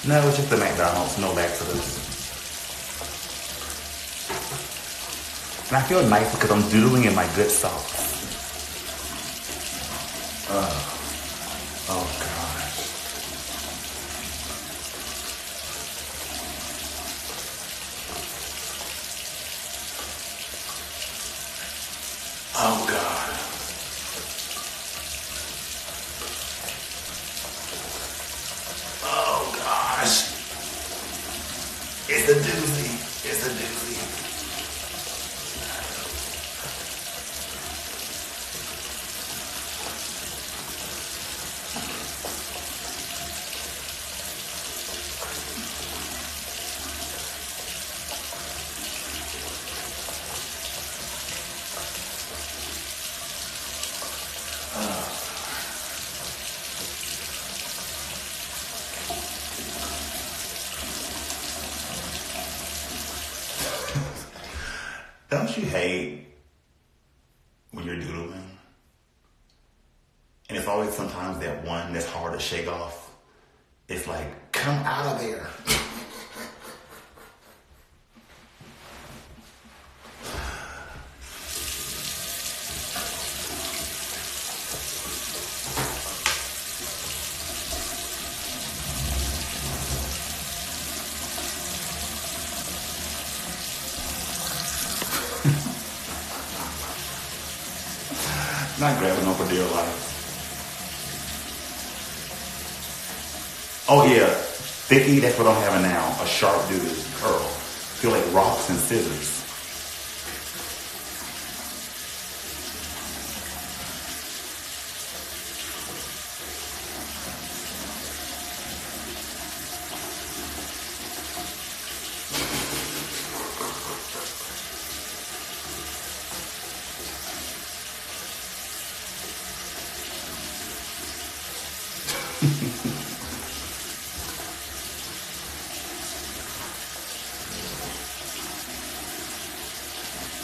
No, it's just the McDonald's, no laxatives. And I feel nice because I'm doodling in my good socks. Oh gosh. Oh god. Oh gosh. It's a doozy. It's a doozy. Don't you hate when you're doodling? And it's always sometimes that one that's hard to shake off. It's like, come out of there. Not grabbing on for dear life. Oh yeah, Thicky, that's what I'm having now. A sharp dude curl. Feel like rocks and scissors.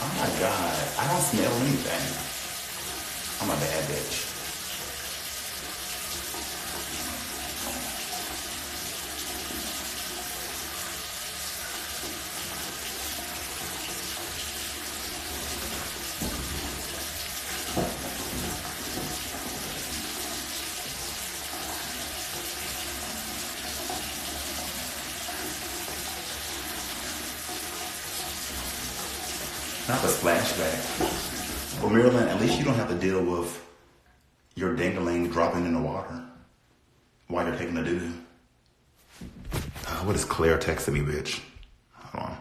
Oh my God, I don't smell anything. I'm a bad bitch. Not the splashback. Well, Marilyn, at least you don't have to deal with your dingling dropping in the water while you're taking a doo-doo. What is Claire texting me, bitch? Hold on.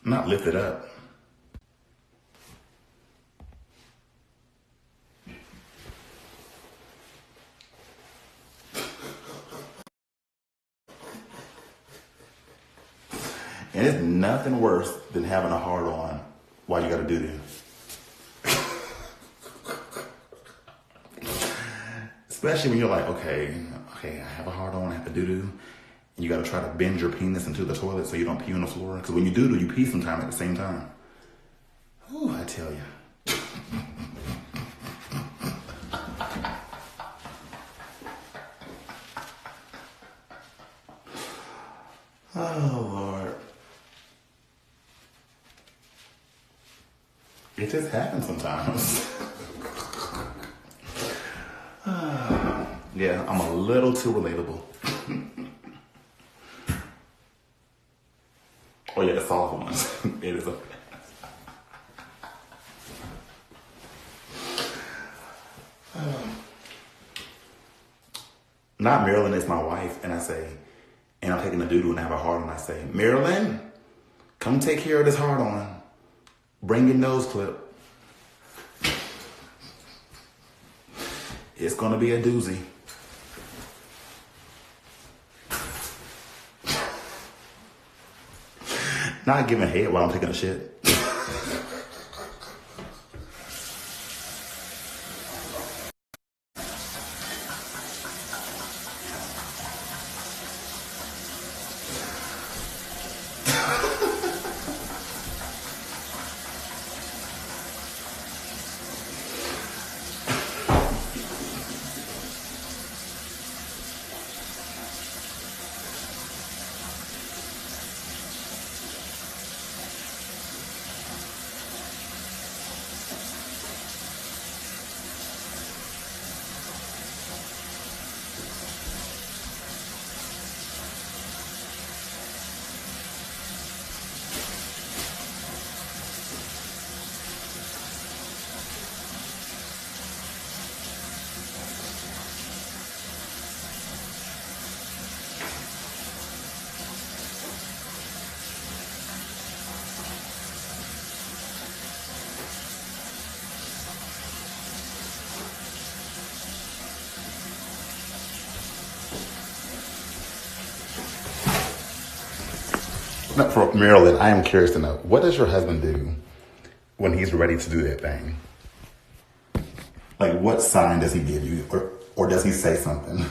Not lift it up. And it's nothing worse than having a hard on while you gotta do this. Especially when you're like, okay, I have a hard on, I have to do. And you gotta try to bend your penis into the toilet so you don't pee on the floor. Because when you do, you pee sometime at the same time. Ooh, I tell you. Oh, Lord. It just happens sometimes. Yeah, I'm a little too relatable. Oh yeah, the soft ones. It is a... Not Marilyn, it's my wife, and I say, and I'm taking a doo-doo and I have a hard on, I say, Marilyn, come take care of this hard on. Bring your nose clip. It's gonna be a doozy. Not giving head while I'm taking a shit. Not for Marilyn, I am curious to know, what does your husband do when he's ready to do that thing? Like, what sign does he give you? Or does he say something?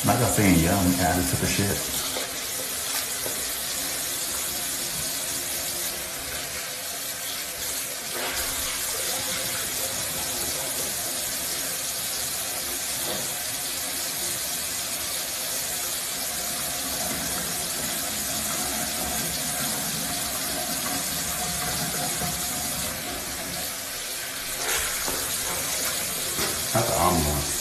Like I was saying, yum, I just took a shit. Not the omelet.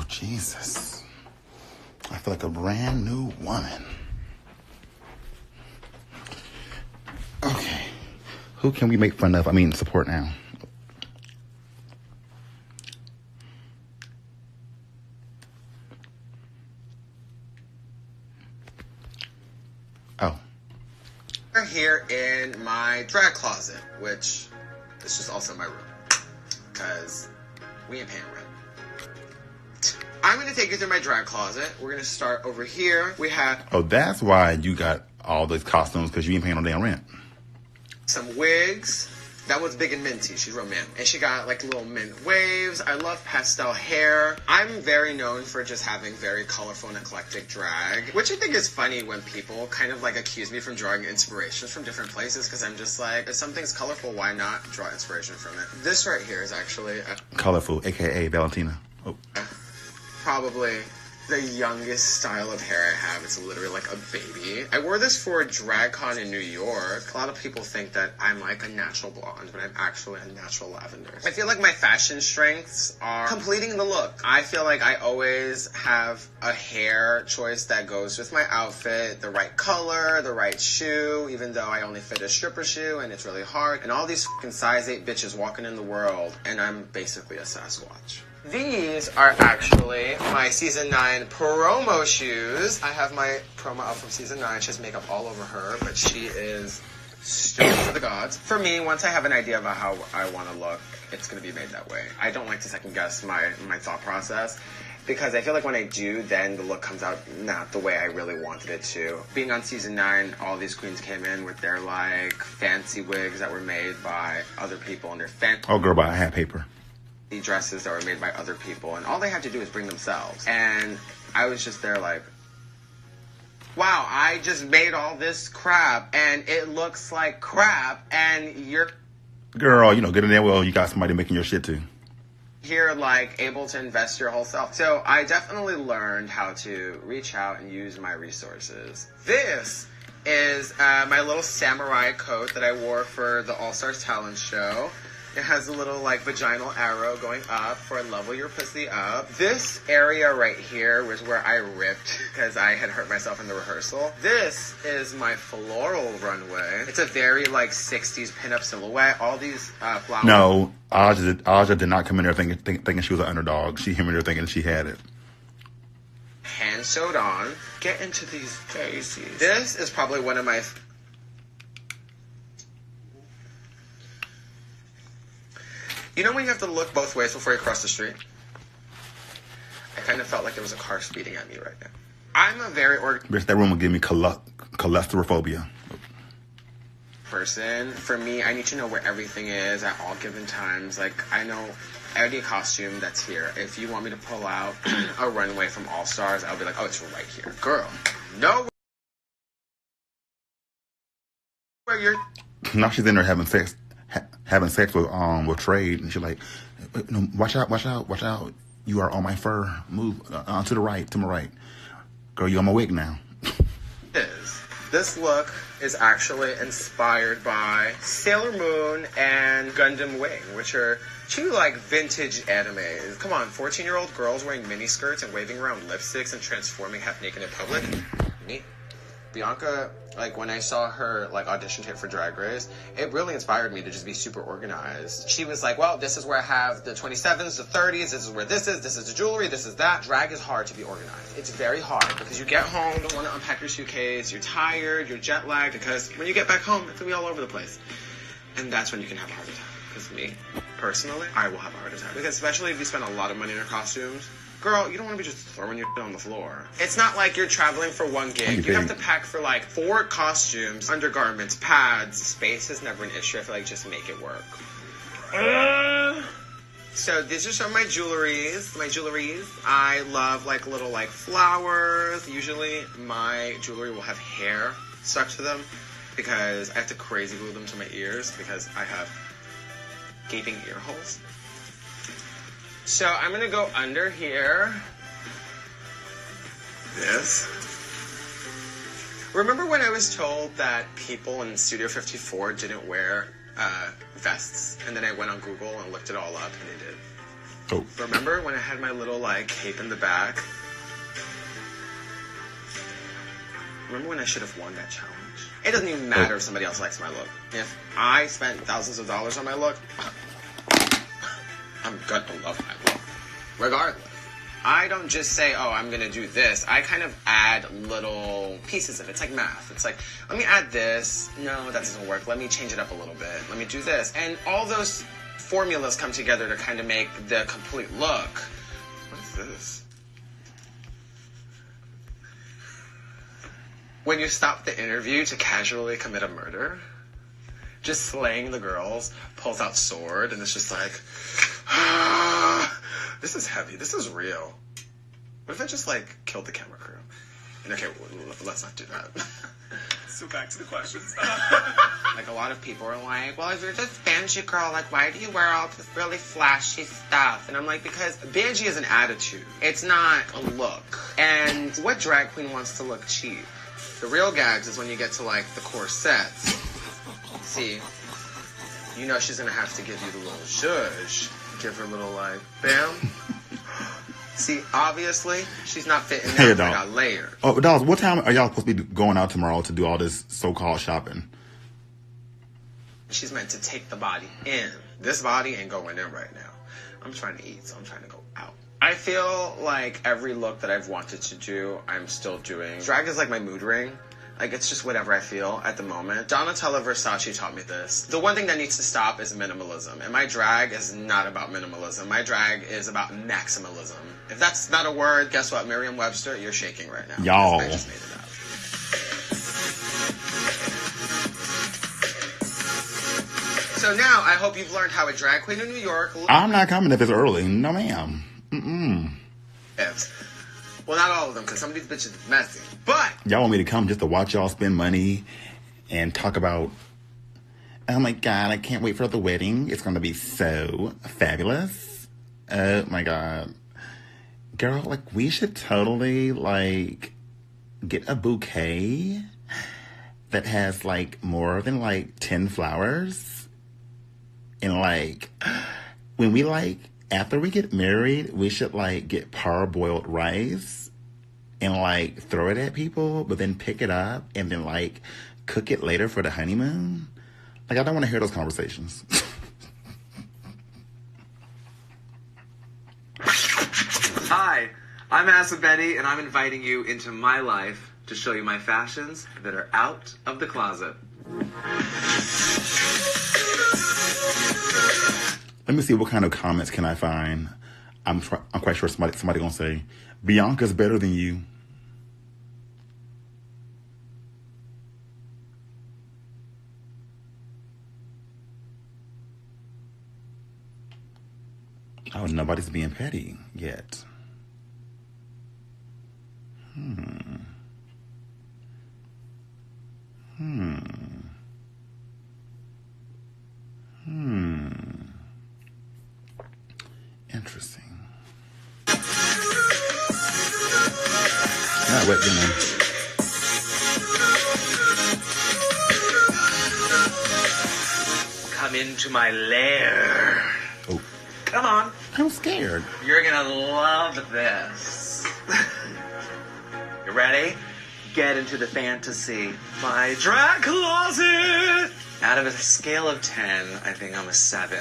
Jesus. I feel like a brand new woman. Okay. Who can we make fun of? I mean, support now. Oh. We're here in my drag closet, which is just also my room, because we ain't paying rent. I'm going to take you through my drag closet. We're going to start over here. We have... Oh, that's why you got all those costumes, because you ain't paying no damn rent. Some wigs. That one's big and minty. She's real mint. And she got like little mint waves. I love pastel hair. I'm very known for just having very colorful and eclectic drag, which I think is funny when people kind of like accuse me from drawing inspirations from different places, because I'm just like, if something's colorful, why not draw inspiration from it? This right here is actually... Colorful, a.k.a. Valentina. Oh. Probably the youngest style of hair I have. It's literally like a baby. I wore this for DragCon in New York. A lot of people think that I'm like a natural blonde, but I'm actually a natural lavender. I feel like my fashion strengths are completing the look. I feel like I always have a hair choice that goes with my outfit, the right color, the right shoe, even though I only fit a stripper shoe and it's really hard. And all these fucking size 8 bitches walking in the world, and I'm basically a Sasquatch. These are actually my Season 9 promo shoes. I have my promo out from Season 9. She has makeup all over her, but she is stoked for the gods. For me, once I have an idea about how I want to look, it's going to be made that way. I don't like to second guess my thought process, because I feel like when I do, then the look comes out not the way I really wanted it to. Being on Season 9, all these queens came in with their like fancy wigs that were made by other people, and their Oh girl, but I had paper. Dresses that were made by other people, and all they had to do is bring themselves. And I was just there like, wow, I just made all this crap and it looks like crap, and you're... Girl, you know, good in there, well, you got somebody making your shit too. Here, like, able to invest your whole self. So I definitely learned how to reach out and use my resources. This is my little samurai coat that I wore for the All Stars Talent show. It has a little like vaginal arrow going up for level your pussy up. This area right here was where I ripped because I had hurt myself in the rehearsal. This is my floral runway. It's a very like 60s pinup silhouette. All these flowers. No, Aja did not come in there thinking she was an underdog. She came in there thinking she had it. Hand sewed on. Get into these daisies. This is probably one of my... You know when you have to look both ways before you cross the street? I kind of felt like there was a car speeding at me right now. I'm a very Bitch, that room will give me cholesterol person. For me, I need to know where everything is at all given times. Like, I know any costume that's here. If you want me to pull out a runway from All Stars, I'll be like, oh, it's right here. Girl, no. Where you're... Now she's in there having sex with Trade, and she's like, no, watch out. You are on my fur. Move to the right, to my right. Girl, you on my wig now. This look is actually inspired by Sailor Moon and Gundam Wing, which are two like vintage animes. Come on, 14-year-old girls wearing mini skirts and waving around lipsticks and transforming half naked in public. Neat. Bianca, like when I saw her like audition tape for Drag Race, it really inspired me to just be super organized. She was like, well, this is where I have the 27s, the 30s, this is where this is the jewelry, this is that. Drag is hard to be organized. It's very hard because you get home, don't want to unpack your suitcase, you're tired, you're jet lagged, because when you get back home, it's gonna be all over the place. And that's when you can have a heart attack. Because me, personally, I will have a heart attack. Because especially if you spend a lot of money on your costumes, girl, you don't want to be just throwing your shit on the floor. It's not like you're traveling for one gig. You have to pack for like 4 costumes, undergarments, pads. Space is never an issue. I feel like just make it work. So these are some of my jewelries. I love like little like flowers. Usually my jewelry will have hair stuck to them because I have to crazy glue them to my ears because I have gaping ear holes. So I'm going to go under here. This. Remember when I was told that people in Studio 54 didn't wear vests? And then I went on Google and looked it all up and they did. Oh. Remember when I had my little like cape in the back? Remember when I should have won that challenge? It doesn't even matter if somebody else likes my look. If I spent thousands of dollars on my look, I'm gonna love my look, regardless. I don't just say, oh, I'm gonna do this. I kind of add little pieces of it. It's like math. It's like, let me add this. No, that doesn't work. Let me change it up a little bit. Let me do this. And all those formulas come together to kind of make the complete look. What is this? When you stop the interview to casually commit a murder, just slaying the girls, pulls out sword, and it's just like, this is heavy. This is real. What if I just, like, killed the camera crew? And okay, let's not do that. So back to the questions. Like, a lot of people are like, well, if you're just Banshee girl, like, why do you wear all this really flashy stuff? And I'm like, because Banshee is an attitude. It's not a look. And what drag queen wants to look cheap? The real gags is when you get to, like, the corsets. See, you know she's gonna have to give you the little zhuzh. Give her a little like, bam. See, obviously, she's not fitting in. Hey, I got layers. Oh, dolls, what time are y'all supposed to be going out tomorrow to do all this so-called shopping? She's meant to take the body in. This body ain't going in right now. I'm trying to eat, so I'm trying to go out. I feel like every look that I've wanted to do, I'm still doing. Drag is like my mood ring. Like, it's just whatever I feel at the moment. Donatella Versace taught me this. The one thing that needs to stop is minimalism. And my drag is not about minimalism. My drag is about maximalism. If that's not a word, guess what? Merriam-Webster, you're shaking right now. Y'all. I just made it up. So now, I hope you've learned how a drag queen in New York... I'm not coming if it's early. No, ma'am. lives. Well, not all of them, because some of these bitches is messy. But y'all want me to come just to watch y'all spend money and talk about, oh my God, I can't wait for the wedding. It's going to be so fabulous. Oh my God. Girl, like, we should totally, like, get a bouquet that has, like, more than, like, 10 flowers And like, when we like, after we get married, we should like get parboiled rice and like throw it at people, but then pick it up and then like cook it later for the honeymoon. Like, I don't want to hear those conversations. Hi, I'm Asa Betty, and I'm inviting you into my life to show you my fashions that are out of the closet. Let me see, what kind of comments can I find? I'm quite sure somebody gonna say, Bianca's better than you. Oh, nobody's being petty yet. Interesting. Not wet dinner. Come into my lair. Oh, Come on. I'm scared. You're gonna love this. You ready? Get into the fantasy. My drag closet! Out of a scale of 10, I think I'm a 7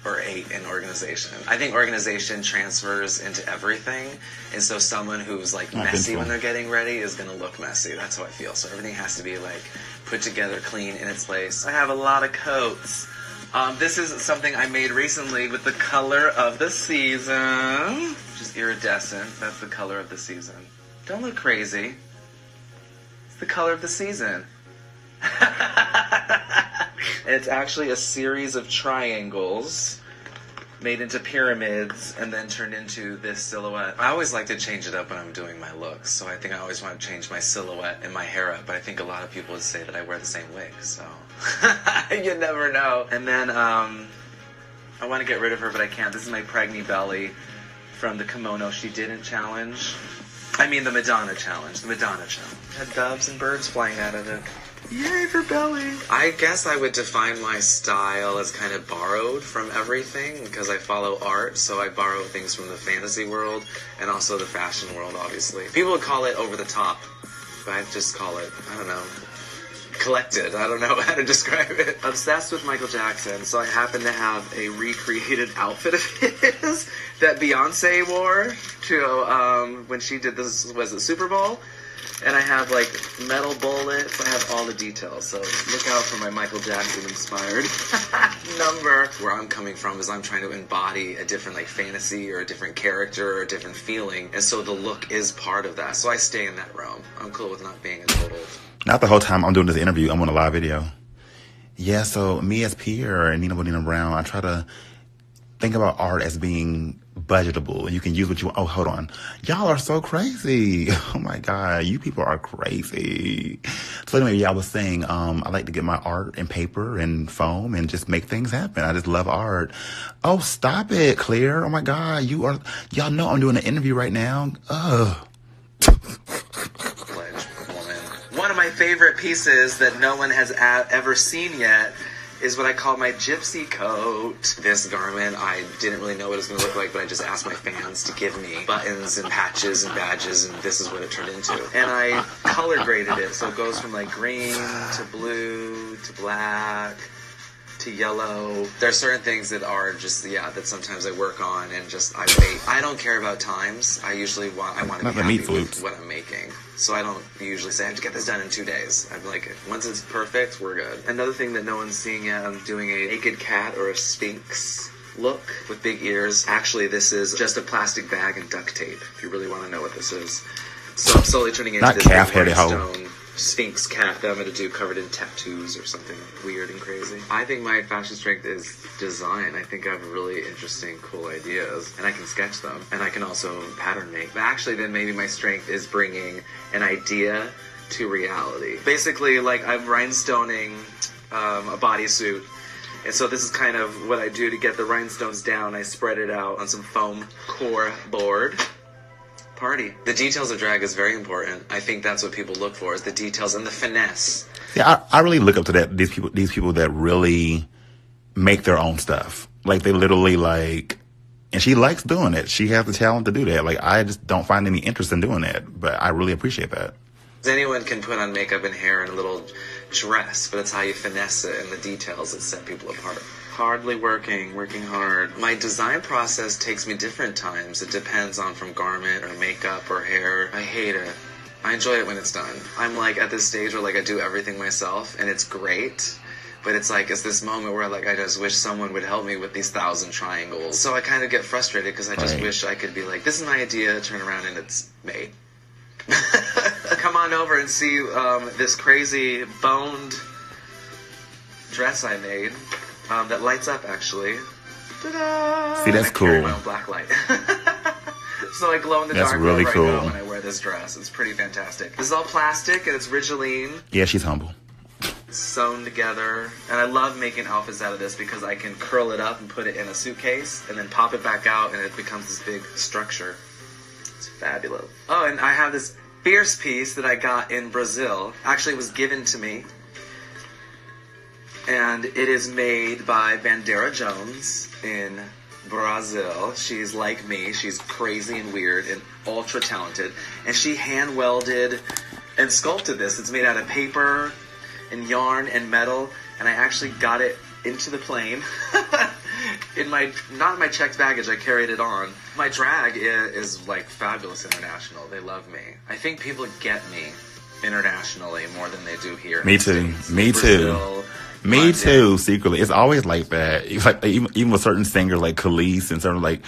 or 8 in organization. I think organization transfers into everything. And so someone who's like messy when they're getting ready is gonna look messy. That's how I feel. So everything has to be like put together, clean, in its place. I have a lot of coats. This is something I made recently with the color of the season, which is iridescent. That's the color of the season. Don't look crazy. It's the color of the season. It's actually a series of triangles made into pyramids and then turned into this silhouette. I always like to change it up when I'm doing my looks, so I think I always want to change my silhouette and my hair up, but I think a lot of people would say that I wear the same wig, so you never know. And then I want to get rid of her, but I can't. This is my pregny belly from the kimono she didn't challenge. I mean the Madonna challenge. The Madonna challenge. Had doves and birds flying out of it. Yay for belly! I guess I would define my style as kind of borrowed from everything because I follow art, so I borrow things from the fantasy world and also the fashion world, obviously. People would call it over the top, but I just call it, I don't know, collected. I don't know how to describe it. Obsessed with Michael Jackson, so I happen to have a recreated outfit of his that Beyonce wore to when she did this, was it Super Bowl? And I have like metal bullets. I have all the details. So look out for my Michael Jackson inspired number. Where I'm coming from is I'm trying to embody a different like fantasy or a different character or a different feeling. And so the look is part of that. So I stay in that realm. I'm cool with not being a total. Not the whole time I'm doing this interview, I'm on a live video. Yeah, so me as Pierre and Bonina Brown, I try to think about art as being budgetable and you can use what you want. Oh, hold on. Y'all are so crazy. Oh my God. You people are crazy. So anyway, yeah, I was saying, I like to get my art and paper and foam and just make things happen. I just love art. Oh, stop it, Claire. Oh my God. Y'all know I'm doing an interview right now. Ugh. One of my favorite pieces that no one has ever seen yet is what I call my gypsy coat. This garment, I didn't really know what it was going to look like, but I just asked my fans to give me buttons and patches and badges, and this is what it turned into. And I color graded it, so it goes from like green to blue to black to yellow. There are certain things that are just, that sometimes I work on and just I wait. I don't care about times. I want to be happy with what I'm making. So I don't usually say I have to get this done in 2 days. I'm like, once it's perfect, we're good. Another thing that no one's seeing yet, I'm doing a naked cat or a sphinx look with big ears. Actually, this is just a plastic bag and duct tape, if you really want to know what this is. So I'm slowly turning into this stone sphinx cat that I'm going to do covered in tattoos or something weird and crazy. I think my fashion strength is design. I think I have really interesting, cool ideas, and I can sketch them, and I can also pattern make. But actually, then maybe my strength is bringing an idea to reality. Basically, like I'm rhinestoning a bodysuit. And so this is kind of what I do to get the rhinestones down. I spread it out on some foam core board. Party. The details of drag is very important. I think that's what people look for, is the details and the finesse. Yeah, I really look up to that. These people that really make their own stuff. Like, they literally, like, and she likes doing it. She has the talent to do that. Like, I just don't find any interest in doing that, but I really appreciate that. Anyone can put on makeup and hair and a little dress, but it's how you finesse it and the details that set people apart. Hardly working hard. My design process takes me different times. It depends on from garment or makeup or hair. I hate it. I enjoy it when it's done. I'm like at this stage where like I do everything myself and it's great. But it's like, it's this moment where like I just wish someone would help me with these 1,000 triangles. So I kind of get frustrated because I just wish I could be like, this is my idea, turn around and it's made. Come on over and see this crazy boned dress I made that lights up actually. Ta-da! See, that's I carry cool. my own black light. So I glow in the That's dark really wherever cool. I go when I wear this dress. It's pretty fantastic. This is all plastic and it's Ridgeline. Yeah, she's humble. Sewn together, and I love making outfits out of this because I can curl it up and put it in a suitcase and then pop it back out and it becomes this big structure. It's fabulous. Oh, and I have this fierce piece that I got in Brazil. Actually, it was given to me, and it is made by Bandeira Jones in Brazil. She's like me. She's crazy and weird and ultra talented, and she hand welded and sculpted this. It's made out of paper and yarn and metal, and I actually got it into the plane in my, not in my checked baggage, I carried it on. My drag is like fabulous international. They love me. I think people get me internationally more than they do here. Me too. Me Brazil, too. Me too. Secretly, it's always like that. It's like even with certain singers like Khalees and certain like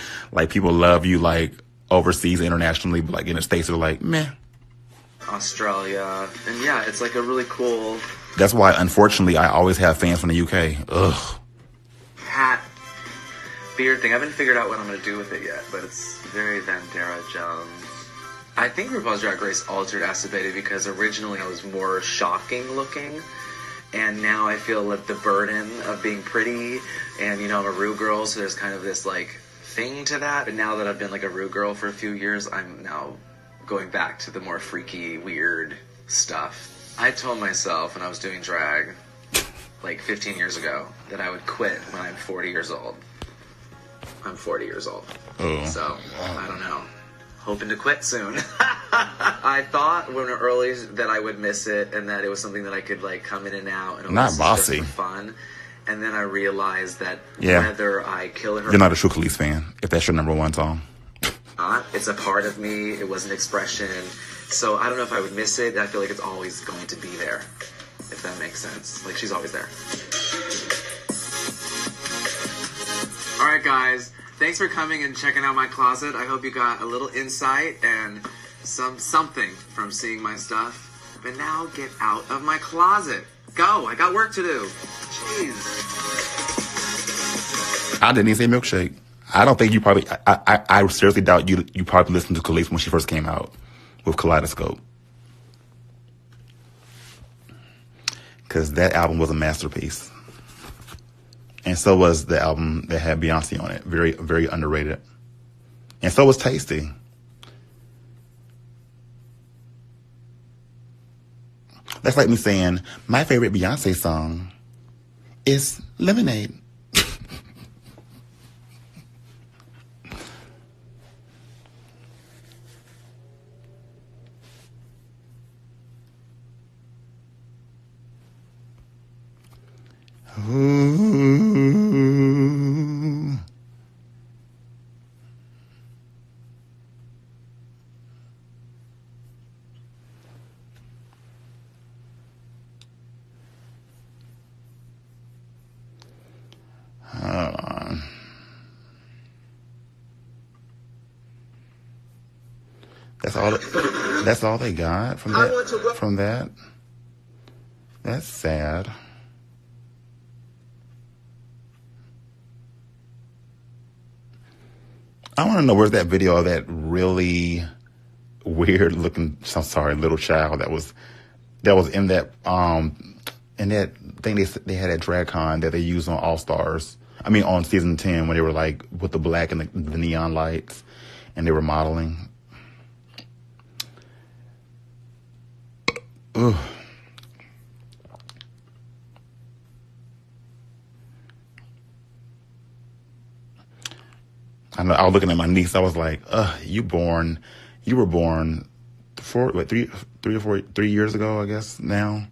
people love you like overseas internationally, but like in the States they're like meh. Australia, and yeah, it's like a really cool. That's why, unfortunately, I always have fans from the UK. Ugh. Hat beard thing. I haven't figured out what I'm going to do with it yet, but it's very Bandeira Jones. I think RuPaul's Drag Race altered Acebede because originally I was more shocking looking, and now I feel like the burden of being pretty, and you know, I'm a Ru girl, so there's kind of this like thing to that. And now that I've been like a Ru girl for a few years, I'm now going back to the more freaky, weird stuff. I told myself when I was doing drag, like 15 years ago, that I would quit when I'm 40 years old. I'm 40 years old. Oh. So, I don't know. Hoping to quit soon. I thought when early that I would miss it and that it was something that I could like come in and out. And Not bossy. Just for fun. And then I realized that Yeah. whether I kill her... You're not a true Khalees fan, if that's your number one song. It's a part of me. It was an expression. So I don't know if I would miss it. I feel like it's always going to be there, if that makes sense. Like, she's always there. All right, guys. Thanks for coming and checking out my closet. I hope you got a little insight and something from seeing my stuff. But now get out of my closet. Go. I got work to do. Jeez. I didn't even say milkshake. I don't think you probably... I seriously doubt you probably listened to Khalees when she first came out with Kaleidoscope. Because that album was a masterpiece. And so was the album that had Beyonce on it. Very, very underrated. And so was Tasty. That's like me saying, my favorite Beyonce song is Lemonade. Ooh. Hold on. That's all they got from that. From that. That's sad. I want to know where's that video of that really weird looking, I'm sorry, little child that was in that thing they had at DragCon that they used on All Stars. I mean on season 10 when they were like with the black and the neon lights and they were modeling. Ugh. know I was looking at my niece. I was like, you were born 3 years ago, I guess now.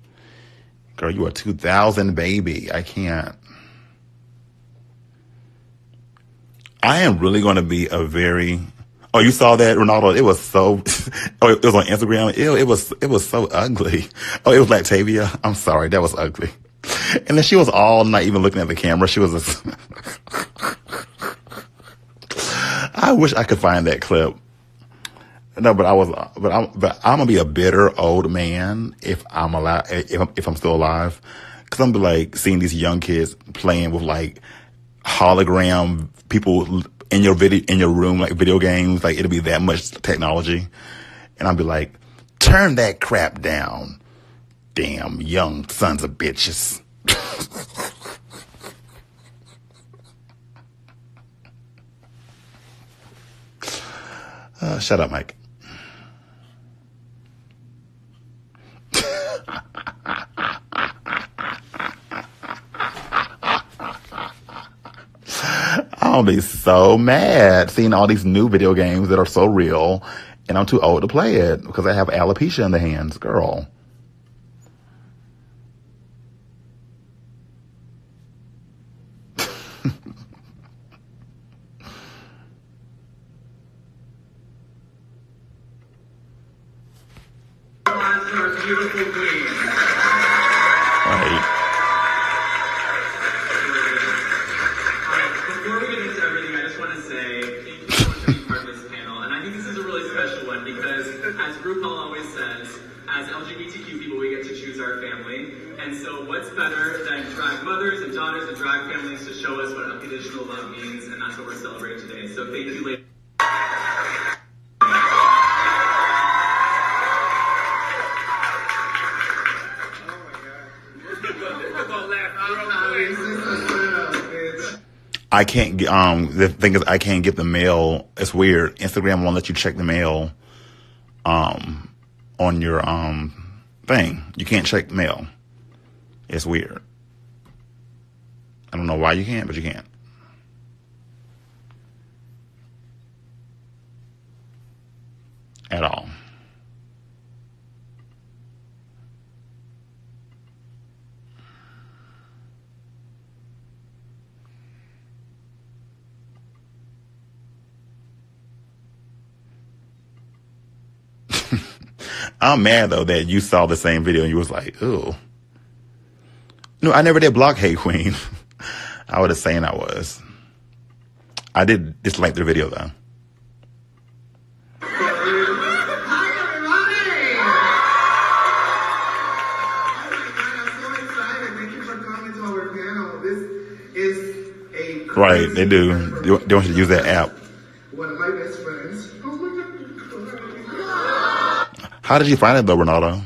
Girl, you a 2000 baby. I can't. I am really going to be a very. Oh, you saw that, Ronaldo? It was so. Oh, it was on Instagram. Ew, it was so ugly. Oh, it was Lactavia. I'm sorry, that was ugly. And then she was all not even looking at the camera. She was. I wish I could find that clip. No, but I'm gonna be a bitter old man if I'm alive, if I'm still alive, because I'm like seeing these young kids playing with like hologram people in your room, like video games, like it'll be that much technology, and I'll be like, turn that crap down, damn young sons of bitches. Shut up, Mike. I'll be so mad seeing all these new video games that are so real, and I'm too old to play it because I have alopecia in the hands, girl. Right. Before we get into everything, I just want to say thank you so much for being part of this panel. And I think this is a really special one because, as RuPaul always says, as LGBTQ people, we get to choose our family. And so what's better than drag mothers and daughters and drag families to show us what unconditional love means, and that's what we're celebrating today. So thank you, ladies. I can't get, the thing is I can't get the mail. It's weird. Instagram won't let you check the mail, on your, thing. You can't check mail. It's weird. I don't know why you can't, but you can't. At all. I'm mad though that you saw the same video and you was like, ooh. No, I never did block Hey Queen. I was saying I was. I did dislike their video though. Right, they do. They want you to use that app. One of my best friends. Oh my God. How did you find it though, Ronaldo?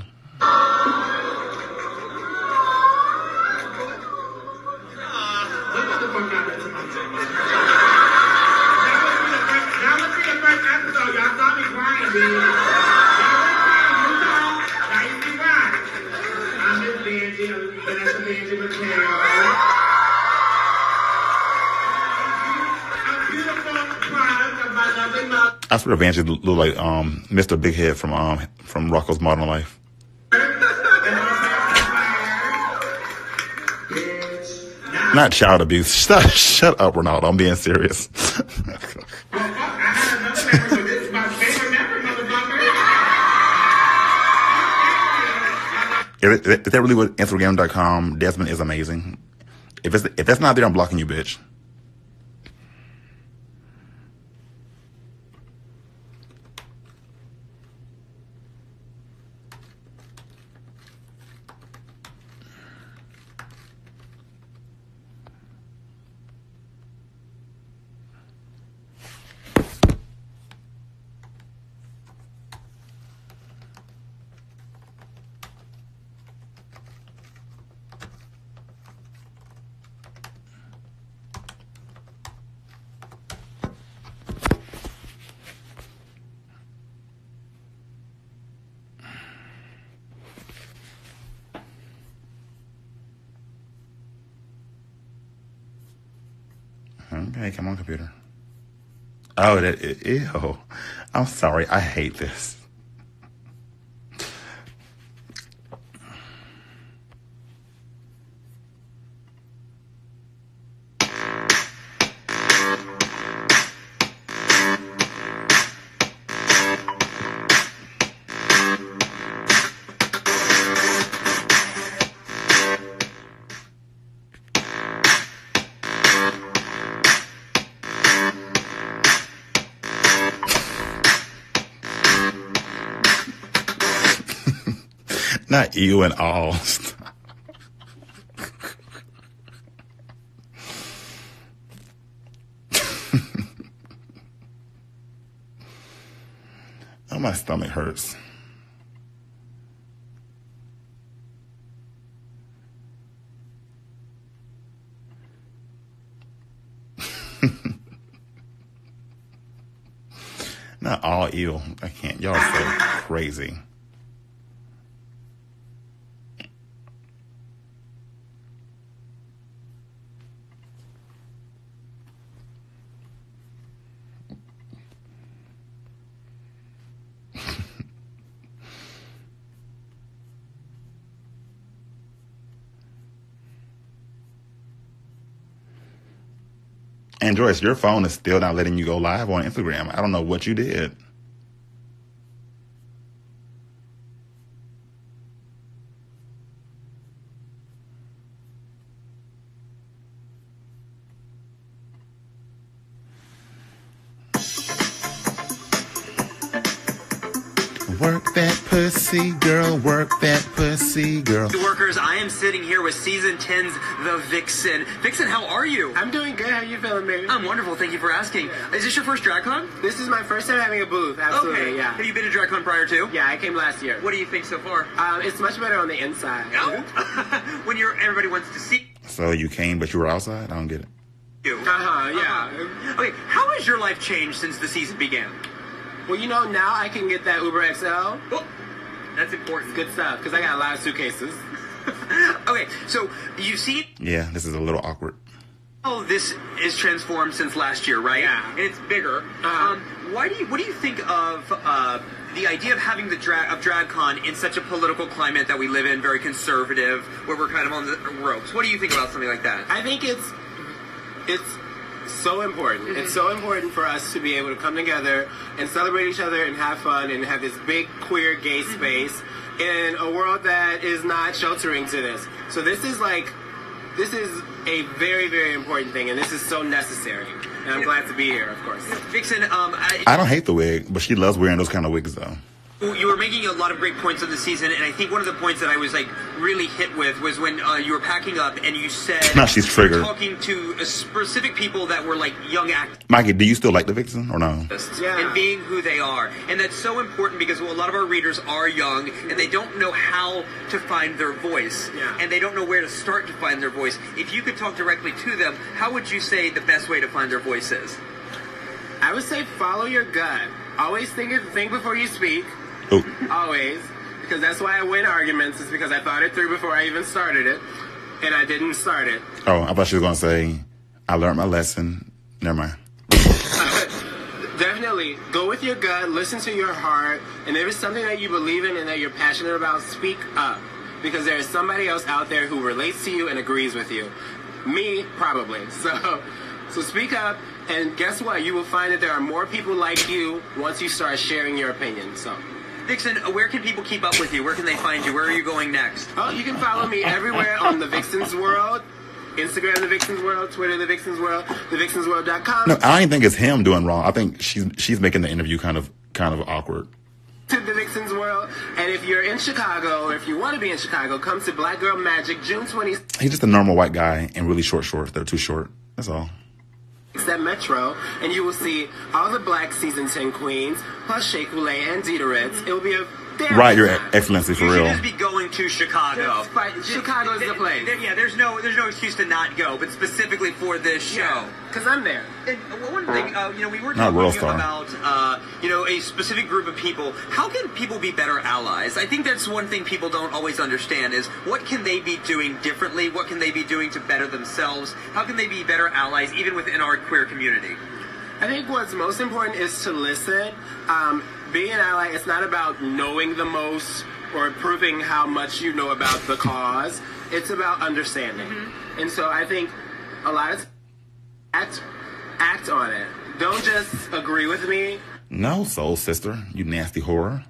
I swear Evangeline looked like Mr. Big Head from Rocco's Modern Life. Not child abuse. Shut up, Ronaldo. I'm being serious. Is that really what Instagram.com? Desmond is amazing. If that's not there, I'm blocking you, bitch. Okay, come on, computer. Oh, ew. I'm sorry. I hate this. Not you and all. Oh, my stomach hurts. Not all ew. I can't. Y'all are so crazy. And Joyce, your phone is still not letting you go live on Instagram. I don't know what you did. Work that pussy, girl. Work that pussy, girl. Workers, I am sitting here with Season 10's The Vixen. Vixen, how are you? I'm doing good. How you feeling, baby? I'm wonderful. Thank you for asking. Is this your first DragCon? This is my first time having a booth. Absolutely, Okay. yeah. Have you been to DragCon prior to? Yeah, I came last year. What do you think so far? It's much better on the inside. Oh. When everybody wants to see So you came, but you were outside? I don't get it. you. Yeah. Okay, how has your life changed since the season began? Well, you know, now I can get that Uber XL. Oh, that's important. Good stuff, because I got a lot of suitcases. Okay, so you've seen Yeah, this is a little awkward. how this is transformed since last year, right? Yeah. And it's bigger. What do you think of the idea of having the DragCon in such a political climate that we live in, very conservative, where we're kind of on the ropes? What do you think about something like that? I think it's so important. Mm-hmm. It's so important for us to be able to come together and celebrate each other and have fun and have this big queer gay Mm-hmm. space in a world that is not sheltering to this. So this is a very, very important thing, and this is so necessary. And I'm glad to be here, of course. Vixen, I don't hate the wig, but she loves wearing those kind of wigs, though. you were making a lot of great points on the season, and I think one of the points that I was like really hit with was when you were packing up and you said Now she's triggered. talking to specific people that were like young actors. Mikey, do you still like the Vixen or no? Yeah. And being who they are. And that's so important because a lot of our readers are young and they don't know how to find their voice. Yeah. And they don't know where to start to find their voice. If you could talk directly to them, how would you say the best way to find their voice is? I would say follow your gut. Always think before you speak. Oh, Always. Because that's why I win arguments, is because I thought it through before I even started it. And I didn't start it. oh, I thought she was going to say, I learned my lesson. Never mind. Definitely. Go with your gut, listen to your heart, and if it's something that you believe in and that you're passionate about, speak up. Because there is somebody else out there who relates to you and agrees with you. Me, probably. So speak up, and guess what? You will find that there are more people like you once you start sharing your opinion. So, Vixen, where can people keep up with you? Where can they find you? Where are you going next? oh, you can follow me everywhere on The Vixen's World. Instagram, The Vixen's World. Twitter, The Vixen's World. TheVixensWorld.com. No, I don't think it's him doing wrong. I think she's making the interview kind of awkward. To The Vixen's World. And if you're in Chicago, or if you want to be in Chicago, come to Black Girl Magic June 26th He's just a normal white guy in really short shorts. They're too short. That's all. at Metro, and you will see all the Black Season 10 queens, plus Shea Coulee and Dieteritz. It will be a damn Right, good Your time. Excellency, for You real. should just be going to Chicago. Chicago is the place. Yeah, there's no excuse to not go, but specifically for this show. Because I'm there. And one thing, we were Not talking World Star. about, a specific group of people. How can people be better allies? I think that's one thing people don't always understand is what can they be doing differently? What can they be doing to better themselves? How can they be better allies even within our queer community? I think what's most important is to listen. Being an ally, it's not about knowing the most or proving how much you know about the cause. It's about understanding. And so I think a lot of act on it. Don't just agree with me. No, soul sister, you nasty whore.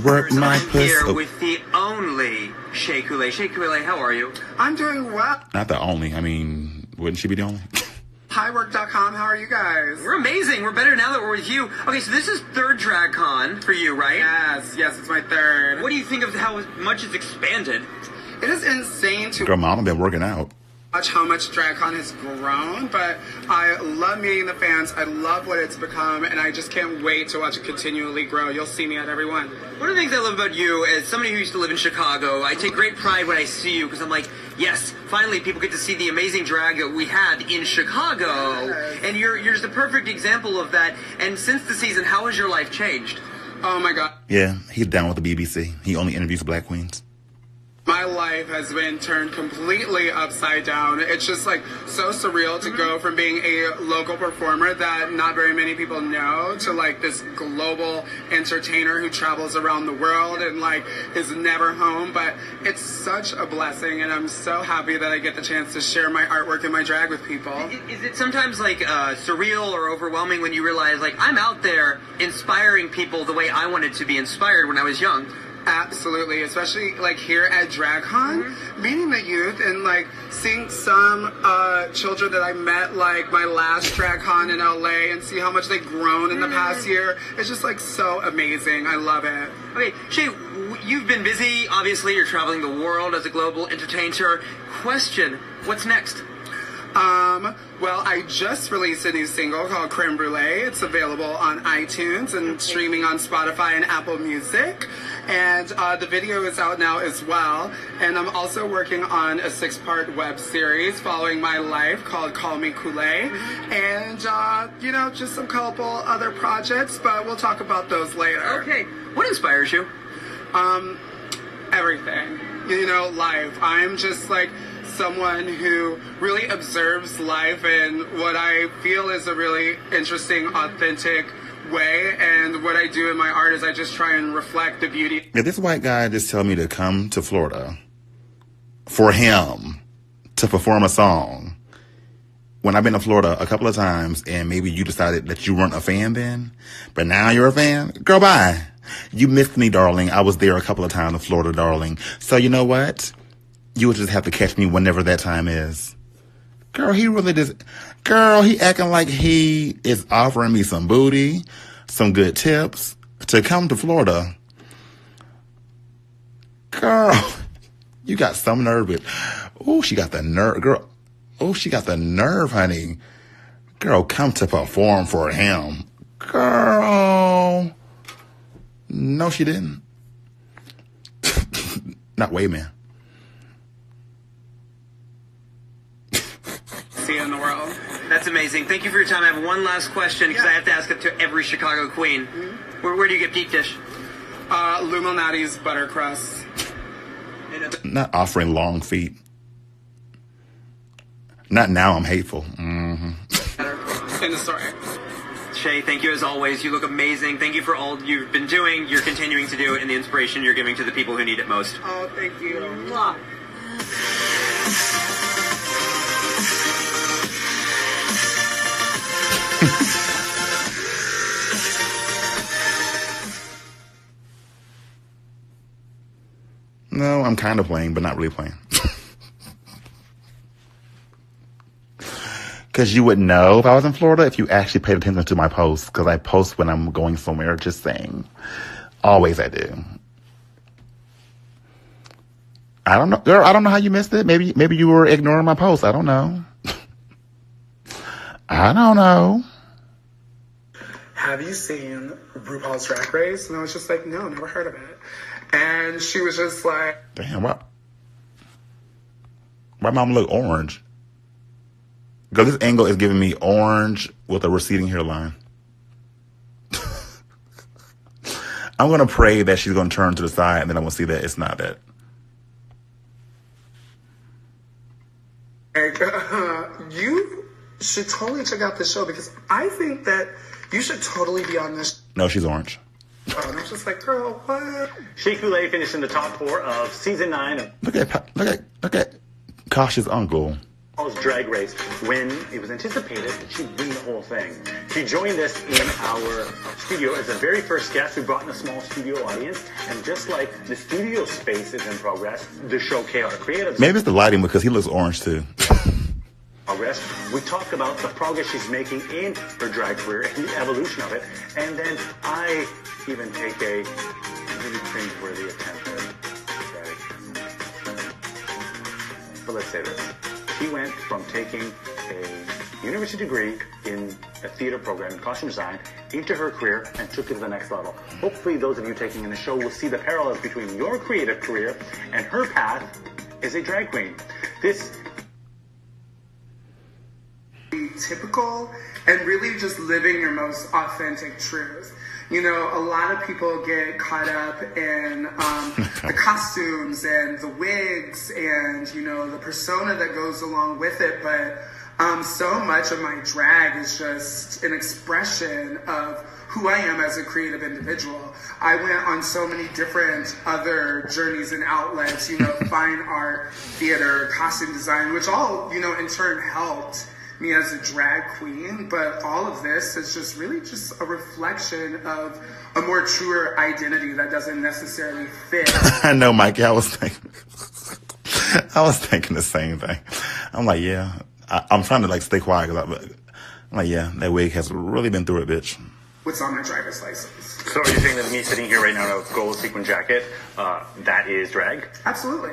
Work my I'm here pussy. with the only Shea Coulee. Shea Coulee, how are you? I'm doing well. Not the only. I mean, wouldn't she be the only? Highwork.com, how are you guys? We're amazing. We're better now that we're with you. Okay, so this is third DragCon for you, right? Yes, it's my third. What do you think of how much it's expanded? It is insane to Girl, mama been working out. watch how much DragCon has grown, but I love meeting the fans. I love what it's become, and I just can't wait to watch it continually grow. You'll see me at every one. One of the things I love about you, as somebody who used to live in Chicago, I take great pride when I see you because I'm like, yes, finally people get to see the amazing drag that we had in Chicago. Yes. And you're just a perfect example of that. And since the season, how has your life changed? Oh my God. Yeah, he's down with the BBC. He only interviews black queens. My life has been turned completely upside down. It's just like so surreal to go from being a local performer that not very many people know to like this global entertainer who travels around the world and like is never home. But it's such a blessing, and I'm so happy that I get the chance to share my artwork and my drag with people. Is it sometimes like surreal or overwhelming when you realize like I'm out there inspiring people the way I wanted to be inspired when I was young? Absolutely, especially like here at DragCon, meeting the youth and like seeing some children that I met like my last DragCon in LA and see how much they've grown in the past year. It's just like so amazing. I love it. Okay, Shay, you've been busy. Obviously, you're traveling the world as a global entertainer. Question, what's next? Well, I just released a new single called Creme Brulee. It's available on iTunes and streaming on Spotify and Apple Music. And the video is out now as well. And I'm also working on a 6-part web series following my life called Call Me Coulee. And, you know, just some couple other projects, but we'll talk about those later. Okay, what inspires you? Everything. You know, life. I'm just like someone who really observes life in what I feel is a really interesting, authentic way. And what I do in my art is I just try and reflect the beauty. If this white guy just tell me to come to Florida for him to perform a song, when I've been to Florida a couple of times and maybe you decided that you weren't a fan then, but now you're a fan, girl, bye. You missed me, darling. I was there a couple of times in Florida, darling. So you know what? You would just have to catch me whenever that time is. Girl, he really just... Girl, he acting like he is offering me some booty, some good tips to come to Florida. Girl, you got some nerve with... Oh, she got the nerve, girl. Oh, she got the nerve, honey. Girl, come to perform for him. Girl. No, she didn't. Not way, man. See you in the world. That's amazing. Thank you for your time. I have one last question because I have to ask it to every Chicago queen. Where do you get deep dish? Luminati's butter crust. Not offering long feet. Not now, I'm hateful. Mm-hmm. In the store. Shay, thank you as always. You look amazing. Thank you for all you've been doing, you're continuing to do it, and the inspiration you're giving to the people who need it most. Oh, thank you. No, I'm kind of playing, but not really playing. Because you would know if I was in Florida if you actually paid attention to my posts. Because I post when I'm going somewhere, just saying. Always I do. I don't know. Girl, I don't know how you missed it. Maybe you were ignoring my posts. I don't know. I don't know. Have you seen RuPaul's Drag Race? And I was just like, no, never heard of it. And she was just like... Damn, why mom look orange? Because this angle is giving me orange with a receding hairline. I'm going to pray that she's going to turn to the side and then I'm going to see that it's not that. you should totally check out this show because I think that you should totally be on this No, she's orange. show. And I'm just like, girl, what? Shea Coulee finished in the top 4 of season 9 of Look at Kosh's uncle. RuPaul's Drag Race when it was anticipated that she'd win the whole thing. She joined us in our studio as the very first guest. We brought in a small studio audience, and just like the studio space is in progress, the show Chaotic Creative Maybe it's the lighting because he looks orange too. progress. We talk about the progress she's making in her drag career and the evolution of it, and then I even take a really cringeworthy attempt at drag. But let's say this. She went from taking a university degree in a theater program in costume design into her career and took it to the next level. Hopefully those of you taking in the show will see the parallels between your creative career and her path as a drag queen. This Typical and really just living your most authentic truth. You know, a lot of people get caught up in the costumes and the wigs and, you know, the persona that goes along with it. But so much of my drag is just an expression of who I am as a creative individual. I went on so many different other journeys and outlets, you know, fine art, theater, costume design, which all, you know, in turn helped me as a drag queen, but all of this is just really just a reflection of a more truer identity that doesn't necessarily fit. I know, Mikey. I was thinking the same thing. I'm like, yeah. I'm trying to like stay quiet because I'm like, yeah, that wig has really been through it, bitch. What's on my driver's license? So are you saying that me sitting here right now in a gold sequin jacket, that is drag? Absolutely.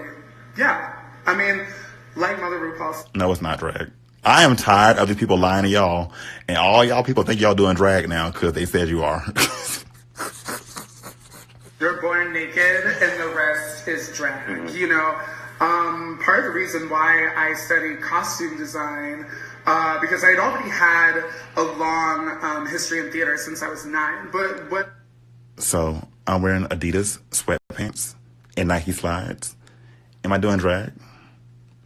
Yeah. I mean, like Mother RuPaul. No, it's not drag. I am tired of these people lying to y'all, and all y'all people think y'all doing drag now because they said you are. You're born naked and the rest is drag. Mm-hmm. You know, part of the reason why I studied costume design, because I'd already had a long history in theater since I was 9. But what? So I'm wearing Adidas sweatpants and Nike slides. Am I doing drag?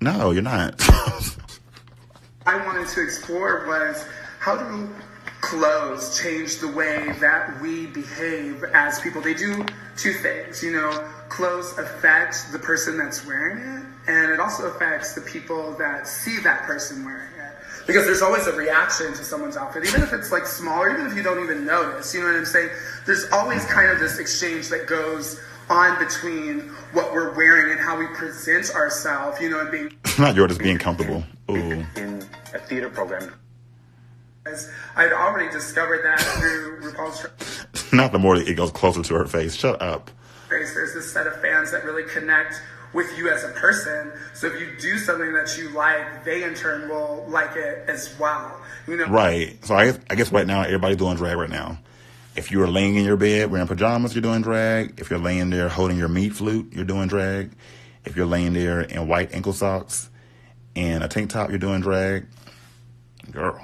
No, you're not. I wanted to explore was how do clothes change the way that we behave as people? They do 2 things, you know, clothes affect the person that's wearing it, and it also affects the people that see that person wearing it. Because there's always a reaction to someone's outfit, even if it's like small, or even if you don't even notice, you know what I'm saying? There's always kind of this exchange that goes on between what we're wearing and how we present ourselves, you know, and being... Not yours, being comfortable. Ooh. In a theater program. I'd already discovered that through RuPaul's... Not the more it goes closer to her face. Shut up. There's this set of fans that really connect with you as a person. So if you do something that you like, they in turn will like it as well. You know? Right. So I guess right now, everybody's doing drag right now. If you're laying in your bed wearing pajamas, you're doing drag. If you're laying there holding your meat flute, you're doing drag. If you're laying there in white ankle socks and a tank top, you're doing drag. Girl.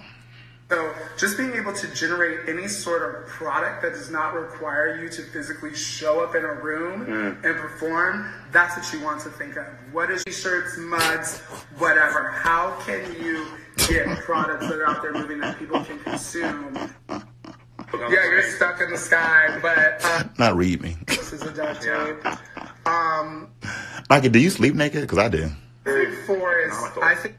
So just being able to generate any sort of product that does not require you to physically show up in a room and perform, that's what you want to think of. What is t-shirts, mugs, whatever. How can you get products that are out there moving that people can consume? Yeah, you're stuck in the sky, but... Not read me. This is a duct tape. Mikey, do you sleep naked? Because I do. 4 is... I think...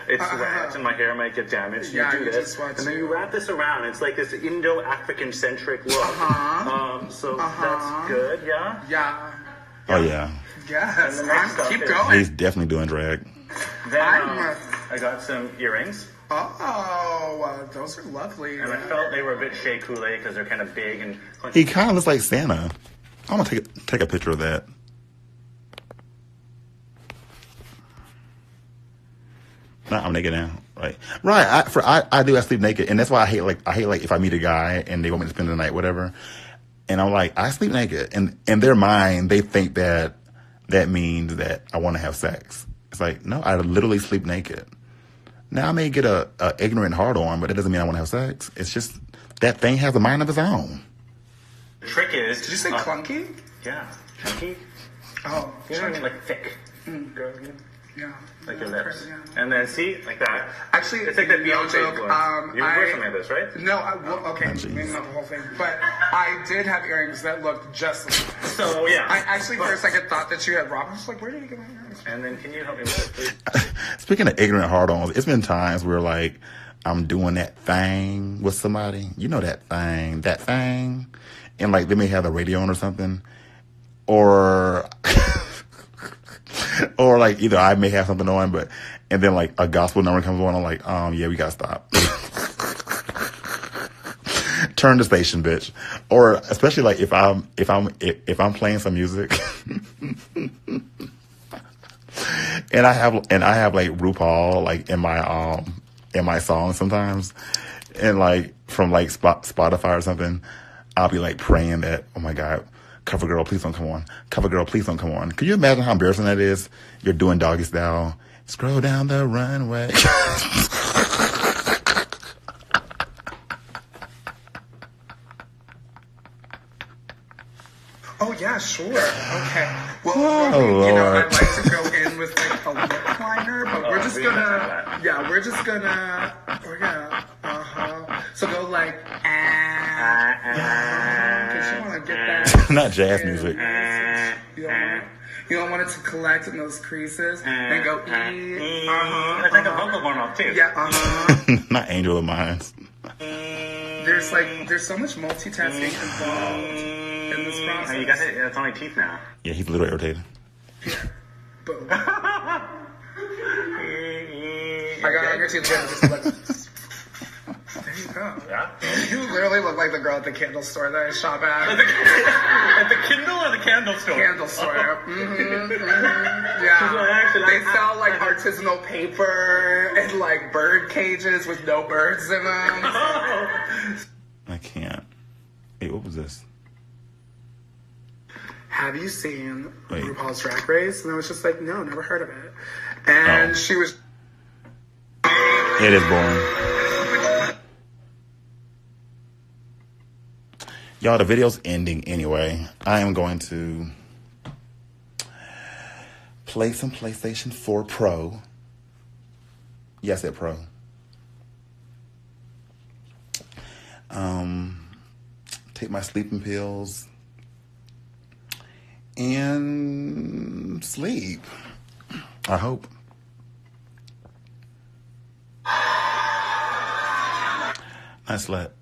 It's wet and my hair might get damaged. Yeah, you do this, and then you wrap this around. It's like this Indo-African centric look. So that's good, yeah? Yeah. Oh, yeah. Yes, keep going. He's definitely doing drag. Then I got some earrings. Oh, those are lovely. And I felt they were a bit Shea Coulee because they're kind of big and... He kind of looks like Santa. I'm going to take a picture of that. Nah, I'm naked now. Right. I do. I sleep naked, and that's why I hate if I meet a guy and they want me to spend the night, whatever. And I'm like, I sleep naked, and in their mind, they think that means that I want to have sex. It's like, no, I literally sleep naked. Now I may get a ignorant hard on, but it doesn't mean I want to have sex. It's just that thing has a mind of its own. The trick is... Did you say clunky? Yeah, chunky. Oh, you know what I mean, like thick. Girl, Yeah. Like your lips. Yeah. And then see, like that. Actually, It's like that no Beyonce joke. influence. You wear something like this, right? No, okay, maybe not the whole thing, but I did have earrings that looked just like that. So, yeah. I actually for a second thought that you had robbed. I was like, where did you get my earrings? And then can you help me with this, please? Speaking of ignorant hard-ons, it's been times where, like, I'm doing that thing with somebody. You know that thing. And, like, they may have the radio on or something. Or... or, like, either I may have something on, and then, like, a gospel number comes on. I'm like, yeah, we gotta stop. Turn the station, bitch. Or especially, like, if I'm playing some music, and I have like RuPaul like in my song sometimes, and like from like Spotify or something, I'll be like praying that, oh my God, cover girl, please don't come on. Cover girl, please don't come on. Can you imagine how embarrassing that is? You're doing doggy style. Scroll down the runway. Oh yeah, sure. Okay. Well, you know, I like to go in with like a lip liner, but we're gonna, So go like, because you want to get that. Not jazz music. You don't want it to collect in those creases. Then go, It's like a vocal warm up too. Yeah, Not Angel of Mines. There's so much multitasking involved in this process. You got it. It's only teeth now. Yeah, he's a little irritated. Boom. I got on your teeth again. Just like, there you go. Yeah. You literally look like the girl at the candle store that I shop at. At the Kindle or the candle store? Candle store. Yeah. They sell like artisanal paper and like bird cages with no birds in them. I can't. Hey, what was this? Have you seen Wait. RuPaul's Drag Race? And I was just like, no, never heard of it. And she was... It is boring. Y'all, the video's ending anyway. I am going to play some PlayStation 4 Pro. Yeah, I said Pro. Take my sleeping pills and sleep. I hope. I slept.